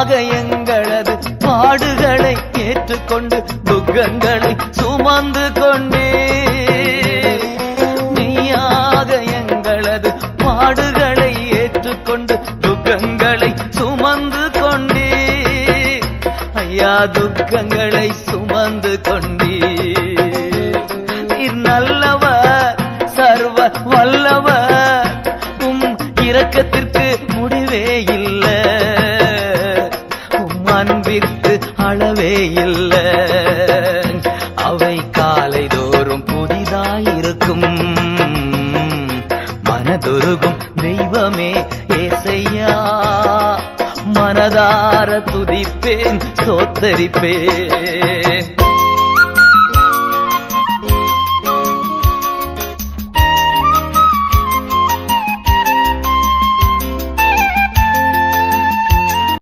நீயாக எங்களது பாடுகளை ஏற்றுக்கொண்டு துக்கங்களை சுமந்து கொண்டே நீயாக எங்களது பாடுகளை ஏற்றுக்கொண்டு துக்கங்களை சுமந்து கொண்டே ஐயா துக்கங்களை சுமந்து கொண்டே நீர் நல்லவர் சர்வ வல்லவர் உம் இரக்கத்திற்கு முடிவே இல்லை உம் அன்பிற்கு அளவே இல்லை அவை காலை தோறும் புதிதாயிருக்கும் மனதுருகும் தெய்வமே ஏசையா மனதார துதிப்பேன் சோத்தரிப்பேன்